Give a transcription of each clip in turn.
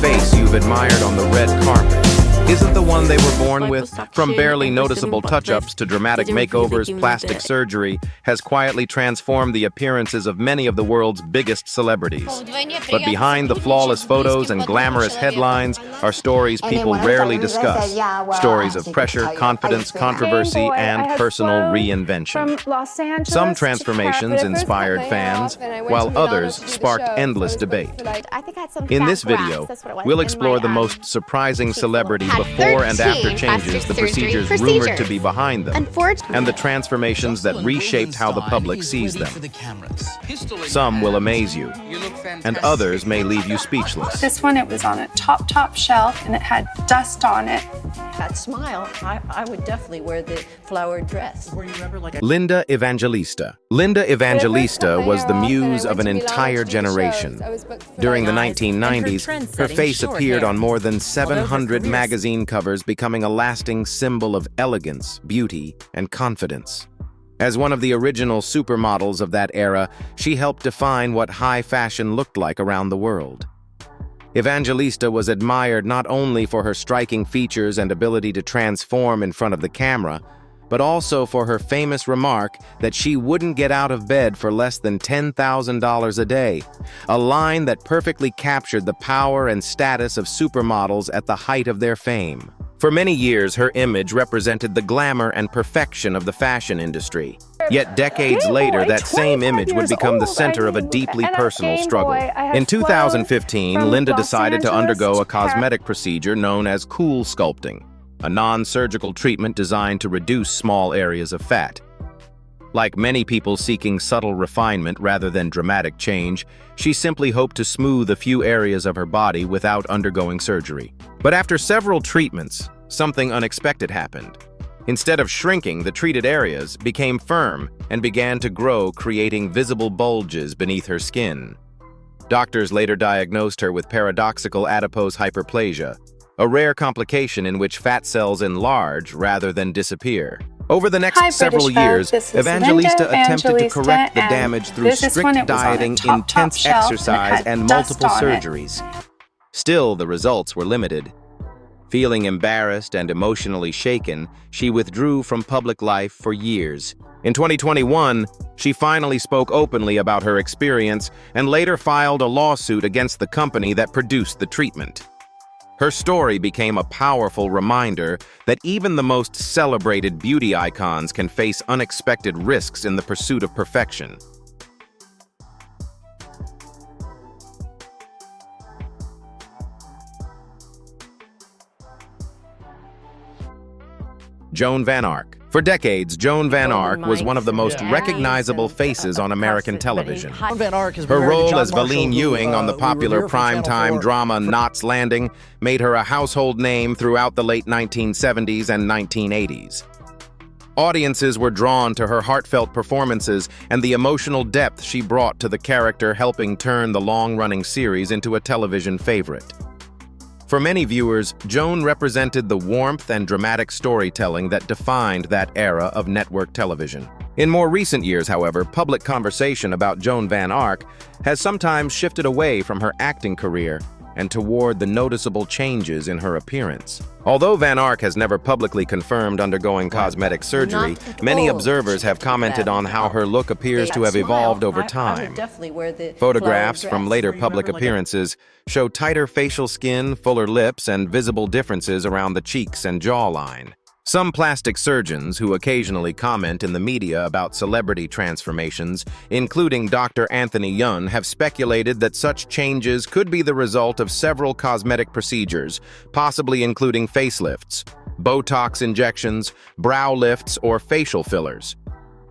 face you've admired on the red carpet isn't the one they were born with. From barely noticeable touch-ups to dramatic makeovers, plastic surgery has quietly transformed the appearances of many of the world's biggest celebrities. But behind the flawless photos and glamorous headlines are stories people rarely discuss. Stories of pressure, confidence, controversy, and personal reinvention. Some transformations inspired fans, while others sparked endless debate. In this video, we'll explore the most surprising celebrity before and after changes, the procedures rumored to be behind them, and the transformations that reshaped how the public sees them. Some will amaze you, and others may leave you speechless. This one, it was on a top shelf, and it had dust on it. That smile, I would definitely wear the flowered dress. Linda Evangelista. Linda Evangelista was the muse of an entire generation. During the 1990s, her face appeared on more than 700 magazine covers, becoming a lasting symbol of elegance, beauty, and confidence. As one of the original supermodels of that era, she helped define what high fashion looked like around the world. Evangelista was admired not only for her striking features and ability to transform in front of the camera, but also for her famous remark that she wouldn't get out of bed for less than $10,000 a day, a line that perfectly captured the power and status of supermodels at the height of their fame. For many years, her image represented the glamour and perfection of the fashion industry. Yet decades later, that same image would become the center of a deeply personal struggle. In 2015, Linda decided to undergo a cosmetic procedure known as cool sculpting, a non-surgical treatment designed to reduce small areas of fat. Like many people seeking subtle refinement rather than dramatic change, she simply hoped to smooth a few areas of her body without undergoing surgery. But after several treatments, something unexpected happened. Instead of shrinking, the treated areas became firm and began to grow, creating visible bulges beneath her skin. Doctors later diagnosed her with paradoxical adipose hyperplasia, a rare complication in which fat cells enlarge rather than disappear. Over the next several years, Evangelista attempted to correct the damage through strict dieting, intense exercise, and multiple surgeries. Still, the results were limited. Feeling embarrassed and emotionally shaken, she withdrew from public life for years. In 2021, she finally spoke openly about her experience and later filed a lawsuit against the company that produced the treatment. Her story became a powerful reminder that even the most celebrated beauty icons can face unexpected risks in the pursuit of perfection. Joan Van Ark. For decades, Joan Van Ark was one of the most recognizable faces on American television. Her role as Valine Ewing on the popular primetime drama Knots Landing made her a household name throughout the late 1970s and 1980s. Audiences were drawn to her heartfelt performances and the emotional depth she brought to the character, helping turn the long-running series into a television favorite. For many viewers, Joan represented the warmth and dramatic storytelling that defined that era of network television. In more recent years, however, public conversation about Joan Van Ark has sometimes shifted away from her acting career and toward the noticeable changes in her appearance. Although Van Ark has never publicly confirmed undergoing cosmetic surgery, many observers have commented on how her look appears to have evolved over time. Photographs from later public appearances show tighter facial skin, fuller lips, and visible differences around the cheeks and jawline. Some plastic surgeons who occasionally comment in the media about celebrity transformations, including Dr. Anthony Yun, have speculated that such changes could be the result of several cosmetic procedures, possibly including facelifts, Botox injections, brow lifts, or facial fillers.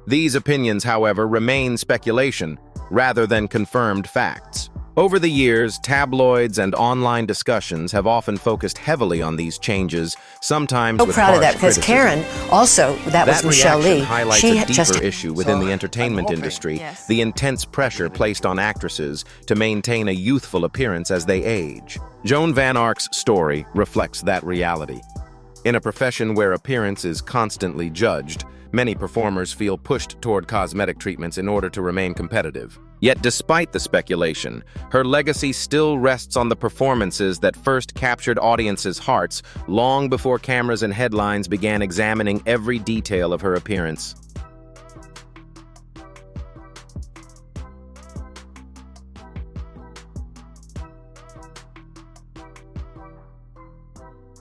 These opinions, however, remain speculation rather than confirmed facts. Over the years, tabloids and online discussions have often focused heavily on these changes, sometimes with proud of that harsh because Karen also, that was Michelle Lee. Highlights She a deeper just issue within the entertainment industry, the intense pressure placed on actresses to maintain a youthful appearance as they age. Joan Van Ark's story reflects that reality. In a profession where appearance is constantly judged, many performers feel pushed toward cosmetic treatments in order to remain competitive. Yet despite the speculation, her legacy still rests on the performances that first captured audiences' hearts long before cameras and headlines began examining every detail of her appearance.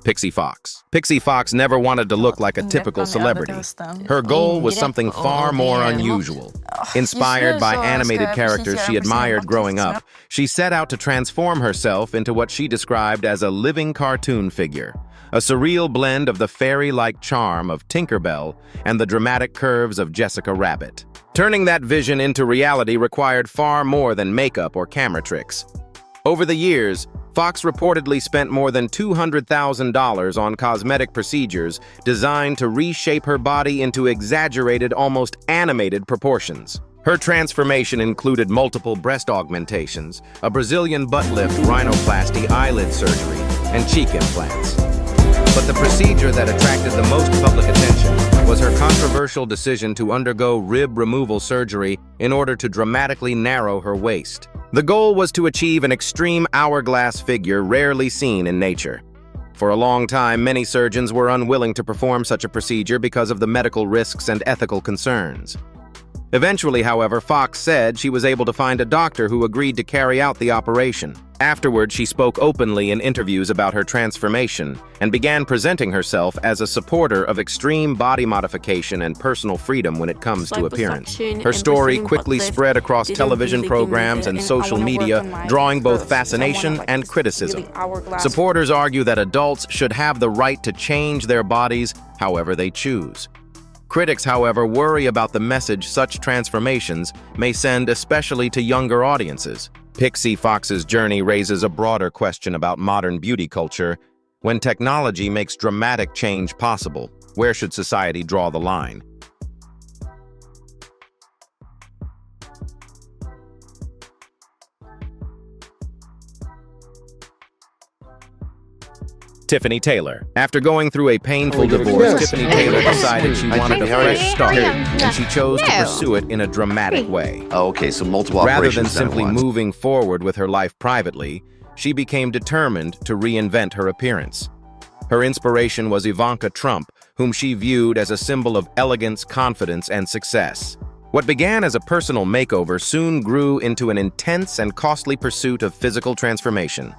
Pixie Fox. Pixie Fox never wanted to look like a typical celebrity. Her goal was something far more unusual. Inspired by animated characters she admired growing up, she set out to transform herself into what she described as a living cartoon figure, a surreal blend of the fairy-like charm of Tinker Bell and the dramatic curves of Jessica Rabbit. Turning that vision into reality required far more than makeup or camera tricks. Over the years, Fox reportedly spent more than $200,000 on cosmetic procedures designed to reshape her body into exaggerated, almost animated proportions. Her transformation included multiple breast augmentations, a Brazilian butt lift, rhinoplasty, eyelid surgery, and cheek implants. But the procedure that attracted the most public attention was her controversial decision to undergo rib removal surgery in order to dramatically narrow her waist. The goal was to achieve an extreme hourglass figure rarely seen in nature. For a long time, many surgeons were unwilling to perform such a procedure because of the medical risks and ethical concerns. Eventually, however, Fox said she was able to find a doctor who agreed to carry out the operation. Afterward, she spoke openly in interviews about her transformation and began presenting herself as a supporter of extreme body modification and personal freedom when it comes to appearance. Her story quickly spread across television programs and social media, drawing both fascination and criticism. Supporters argue that adults should have the right to change their bodies however they choose. Critics, however, worry about the message such transformations may send, especially to younger audiences. Pixie Fox's journey raises a broader question about modern beauty culture. When technology makes dramatic change possible, where should society draw the line? Tiffany Taylor. After going through a painful divorce, Tiffany Taylor decided she wanted a fresh start, and she chose to pursue it in a dramatic way. Oh, okay, so multiple Rather operations than simply done at once. moving forward with her life privately, she became determined to reinvent her appearance. Her inspiration was Ivanka Trump, whom she viewed as a symbol of elegance, confidence, and success. What began as a personal makeover soon grew into an intense and costly pursuit of physical transformation.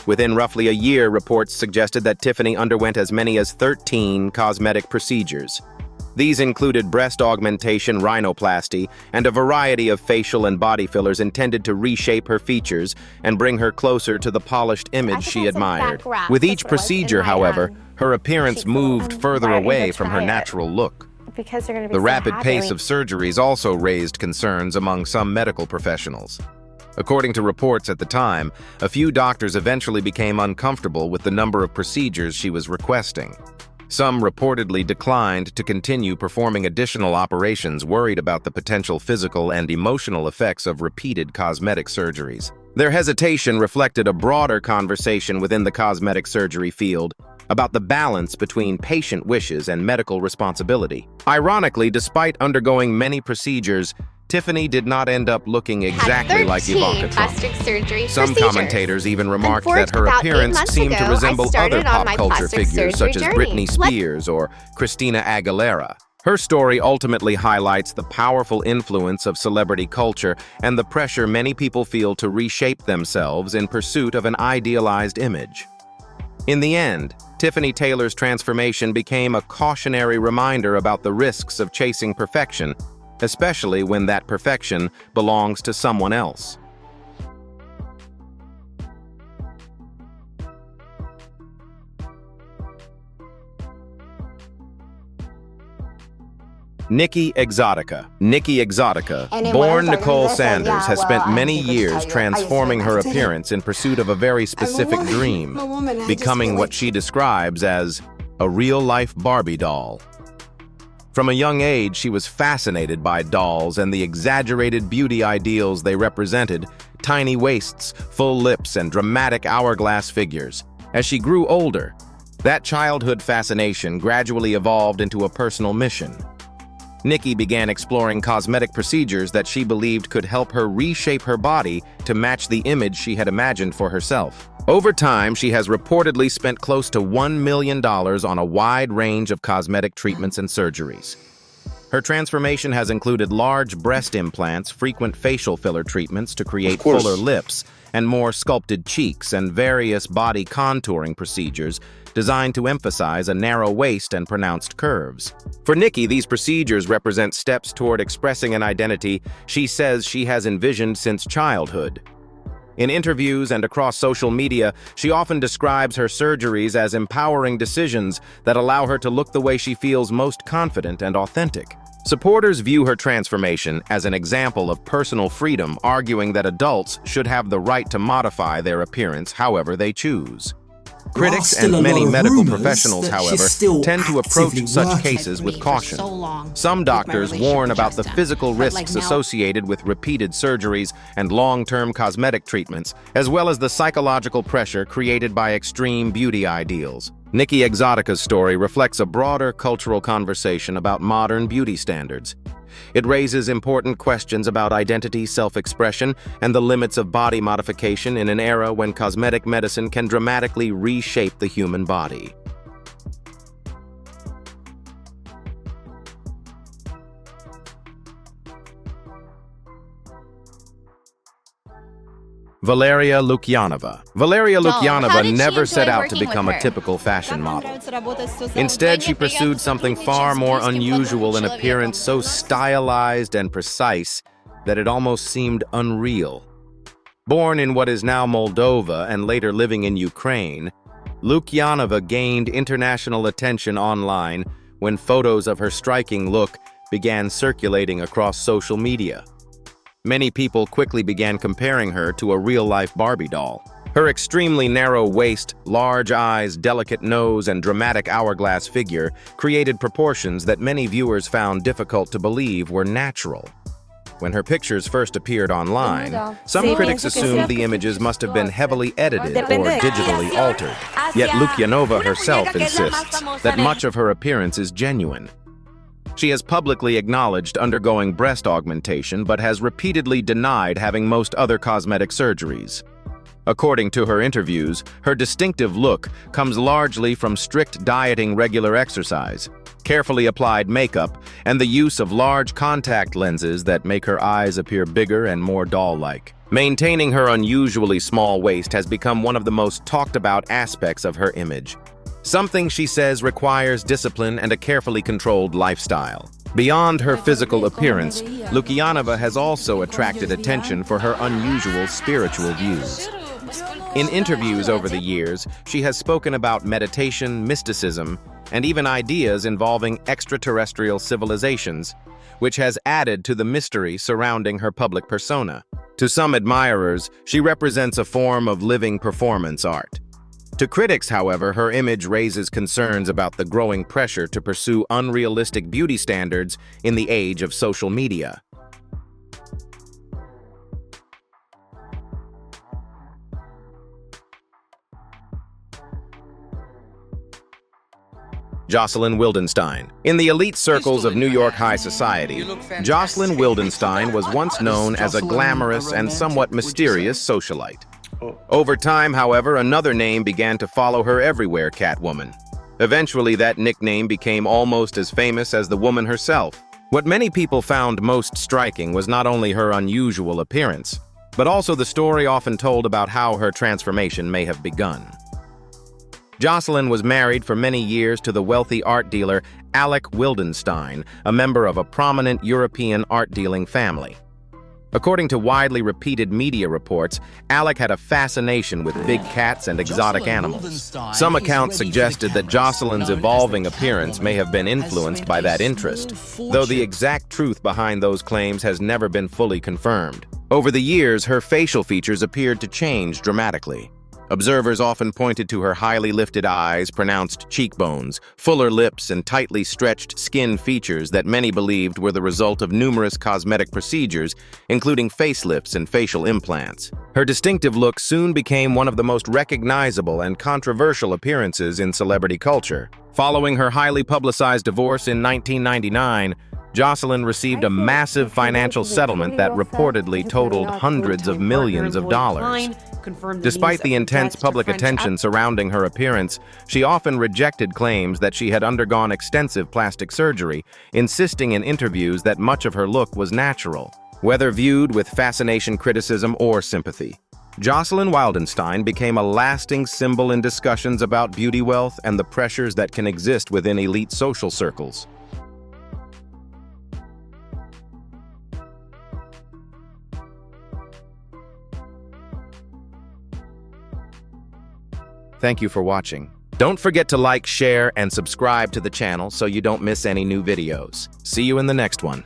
Within roughly a year, reports suggested that Tiffany underwent as many as 13 cosmetic procedures. These included breast augmentation, rhinoplasty, and a variety of facial and body fillers intended to reshape her features and bring her closer to the polished image she admired. With each procedure, however, her appearance moved further away from her natural look. The rapid pace of surgeries also raised concerns among some medical professionals. According to reports at the time, a few doctors eventually became uncomfortable with the number of procedures she was requesting. Some reportedly declined to continue performing additional operations, worried about the potential physical and emotional effects of repeated cosmetic surgeries. Their hesitation reflected a broader conversation within the cosmetic surgery field about the balance between patient wishes and medical responsibility. Ironically, despite undergoing many procedures, Tiffany did not end up looking exactly like Ivanka Trump. Some commentators even remarked that her appearance seemed to resemble other pop culture figures such as Britney Spears or Christina Aguilera. Her story ultimately highlights the powerful influence of celebrity culture and the pressure many people feel to reshape themselves in pursuit of an idealized image. In the end, Tiffany Taylor's transformation became a cautionary reminder about the risks of chasing perfection, especially when that perfection belongs to someone else. Nikki Exotica. Nikki Exotica, born Nicole Sanders, has spent many years transforming her appearance in pursuit of a very specific dream, becoming what she describes as a real-life Barbie doll. From a young age, she was fascinated by dolls and the exaggerated beauty ideals they represented: tiny waists, full lips, and dramatic hourglass figures. As she grew older, that childhood fascination gradually evolved into a personal mission. Nikki began exploring cosmetic procedures that she believed could help her reshape her body to match the image she had imagined for herself. Over time, she has reportedly spent close to $1 million on a wide range of cosmetic treatments and surgeries. Her transformation has included large breast implants, frequent facial filler treatments to create fuller lips, and more sculpted cheeks, and various body contouring procedures designed to emphasize a narrow waist and pronounced curves. For Nikki, these procedures represent steps toward expressing an identity she says she has envisioned since childhood. In interviews and across social media, she often describes her surgeries as empowering decisions that allow her to look the way she feels most confident and authentic. Supporters view her transformation as an example of personal freedom, arguing that adults should have the right to modify their appearance however they choose. Critics and many medical professionals, however, tend to approach such cases with caution. Some doctors warn about the physical risks associated with repeated surgeries and long-term cosmetic treatments, as well as the psychological pressure created by extreme beauty ideals. Nikki Exotica's story reflects a broader cultural conversation about modern beauty standards. It raises important questions about identity, self-expression, and the limits of body modification in an era when cosmetic medicine can dramatically reshape the human body. Valeria Lukyanova. Valeria Lukyanova never set out to become a typical fashion model. Instead, she pursued something far more unusual in appearance, so stylized and precise that it almost seemed unreal. Born in what is now Moldova and later living in Ukraine, Lukyanova gained international attention online when photos of her striking look began circulating across social media. Many people quickly began comparing her to a real-life Barbie doll. Her extremely narrow waist, large eyes, delicate nose, and dramatic hourglass figure created proportions that many viewers found difficult to believe were natural. When her pictures first appeared online, some critics assumed the images must have been heavily edited or digitally altered. Yet Lukyanova herself insists that much of her appearance is genuine. She has publicly acknowledged undergoing breast augmentation but has repeatedly denied having most other cosmetic surgeries. According to her interviews, her distinctive look comes largely from strict dieting, regular exercise, carefully applied makeup, and the use of large contact lenses that make her eyes appear bigger and more doll-like. Maintaining her unusually small waist has become one of the most talked-about aspects of her image. Something she says requires discipline and a carefully controlled lifestyle. Beyond her physical appearance, Lukyanova has also attracted attention for her unusual spiritual views. In interviews over the years, she has spoken about meditation, mysticism, and even ideas involving extraterrestrial civilizations, which has added to the mystery surrounding her public persona. To some admirers, she represents a form of living performance art. To critics, however, her image raises concerns about the growing pressure to pursue unrealistic beauty standards in the age of social media. Jocelyn Wildenstein. In the elite circles of New York high society, Jocelyn Wildenstein was once known as a glamorous and somewhat mysterious socialite. Over time, however, another name began to follow her everywhere: Catwoman. Eventually, that nickname became almost as famous as the woman herself. What many people found most striking was not only her unusual appearance, but also the story often told about how her transformation may have begun. Jocelyn was married for many years to the wealthy art dealer Alec Wildenstein, a member of a prominent European art-dealing family. According to widely repeated media reports, Alec had a fascination with big cats and exotic animals. Some accounts suggested that Jocelyn's evolving appearance may have been influenced by that interest, though the exact truth behind those claims has never been fully confirmed. Over the years, her facial features appeared to change dramatically. Observers often pointed to her highly lifted eyes, pronounced cheekbones, fuller lips, and tightly stretched skin features that many believed were the result of numerous cosmetic procedures, including facelifts and facial implants. Her distinctive look soon became one of the most recognizable and controversial appearances in celebrity culture. Following her highly publicized divorce in 1999, Jocelyn received a massive financial settlement that reportedly totaled hundreds of millions of dollars. Despite the intense public attention surrounding her appearance, she often rejected claims that she had undergone extensive plastic surgery, insisting in interviews that much of her look was natural, whether viewed with fascination, criticism, or sympathy. Jocelyn Wildenstein became a lasting symbol in discussions about beauty wealth and the pressures that can exist within elite social circles. Thank you for watching. Don't forget to like, share, and subscribe to the channel so you don't miss any new videos. See you in the next one.